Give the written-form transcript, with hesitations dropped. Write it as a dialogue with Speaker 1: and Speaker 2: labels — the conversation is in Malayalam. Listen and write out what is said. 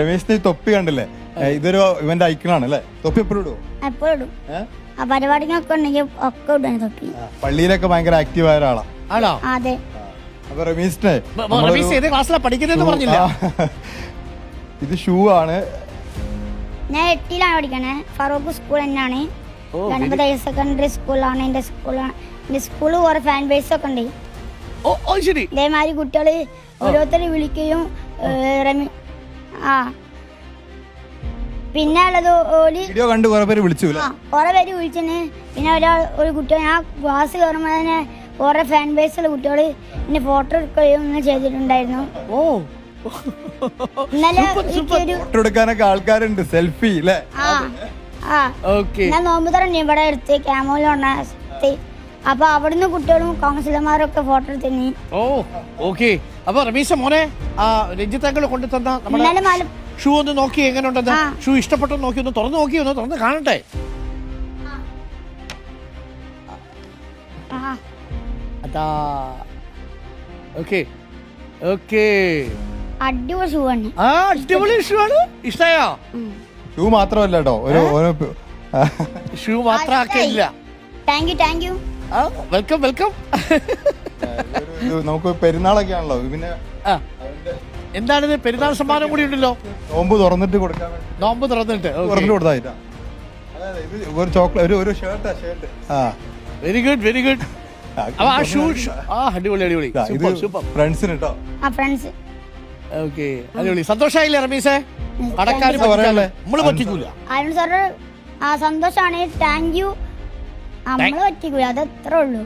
Speaker 1: രമേശിന്റെ തൊപ്പി കണ്ടില്ലേ? ഇതൊരു ഇവന്റെ ഐക്കണാണ് അല്ലേ? തൊപ്പി എപ്പോഴും ഇടുവോ?
Speaker 2: എപ്പോഴും ഇടും. ആ പരിപാടികളൊക്കെ ഉണ്ടെങ്കിൽ ഒക്കെ ഇടും തൊപ്പി.
Speaker 1: പള്ളിയിലൊക്കെ ഭയങ്കര ആക്റ്റീവ് ആയ ഒരാളാ.
Speaker 3: ആണോ?
Speaker 2: അതെ.
Speaker 1: അപ്പൊ രമേശിനെ
Speaker 3: റമീസ് ഏത് ക്ലാസ്സിലാണ് പഠിക്കുന്നതെന്ന് പറഞ്ഞില്ല.
Speaker 1: ഇത് ഷൂ ആണ്.
Speaker 2: ഞാൻ 8ലാണ് പഠിക്കണേ. ഫറൂഖ് സ്കൂൾ തന്നെയാണ്. ഗണപതി ഹയർ സെക്കൻഡറി സ്കൂളാണ് എന്റെ സ്കൂളാണ്. എന്റെ സ്കൂളിൽ കുറെ ഫാൻ ബേസ് ഒക്കെ ഉണ്ട്.
Speaker 3: ശരി.
Speaker 2: ഇതേമാതിരി കുട്ടികള് ഓരോരുത്തർ വിളിക്കുകയും പിന്നെ ഉള്ളത്
Speaker 1: വീഡിയോ കണ്ട് കുറെ പേര് വിളിച്ചു.
Speaker 2: കുറെ പേര് വിളിച്ചിന്. പിന്നെ ഒരു കുട്ടികൾ ഞാൻ ക്ലാസ് കയറുമ്പോൾ തന്നെ കുറെ ഫാൻ ബേസുള്ള കുട്ടികൾ എന്നെ ഫോട്ടോ എടുക്കുകയും ചെയ്തിട്ടുണ്ടായിരുന്നു. ഇന്നലെ
Speaker 1: ഫോട്ടോ എടുക്കാനൊക്കെ ആൾക്കാരുണ്ട്. സെൽഫി അല്ലേ?
Speaker 2: ഞാൻ നോമ്പ് തുറന്നു ഇവിടെ എടുത്ത് ക്യാമോയിലാണ്. അപ്പൊ അവിടുന്ന് കുട്ടികളും കൗൺസിലർമാരൊക്കെ ഫോട്ടോ എടുത്തിനി.
Speaker 3: അപ്പൊ റമീസ മോനെ രഞ്ജിത്താങ്കൾ കൊണ്ടു തന്ന ഷൂ ഒന്ന് നോക്കി എങ്ങനെ ഉണ്ടെന്ന്. ഷൂ ഇഷ്ടപ്പെട്ടു നോക്കി ഒന്ന് തുറന്ന് കാണട്ടെ. അതാ
Speaker 2: അടിപൊളി ഷൂ ആണ്.
Speaker 3: അടിപൊളി ഷൂ ആണ്. ഇഷ്ടമായോ?
Speaker 1: ഷൂ മാത്രമല്ല കേട്ടോ,
Speaker 3: ഷൂ മാത്രമാക്കില്ല.
Speaker 2: Thank you.
Speaker 3: വെൽക്കം.
Speaker 1: നമുക്ക് പെരുന്നാളൊക്കെ ആണല്ലോ. പിന്നെ
Speaker 3: എന്താണിത്? പെരുന്നാൾ സമ്മാനം കൂടി ഉണ്ടല്ലോ.
Speaker 1: നോമ്പ് തുറന്നിട്ട് കൊടുക്കാൻ.
Speaker 3: നോമ്പ് തുറന്നിട്ട്
Speaker 1: കൊടുത്തായിട്ടാ. ഒരു ചോക്ലേറ്റ്, ഒരു ഷർട്ട്.
Speaker 3: Very good. അടിപൊളി.
Speaker 1: ഫ്രണ്ട്സിന് കേട്ടോ.
Speaker 3: അടിപൊളി. സന്തോഷായില്ലേ റമീസേ? കടക്കാര് നമ്മള് പറ്റിക്കൂല.
Speaker 2: അരുൺ സാറ് സന്തോഷാണ്. Thank you. നമ്മള് പറ്റിക്കൂല, അതത്രേ ഉള്ളൂ.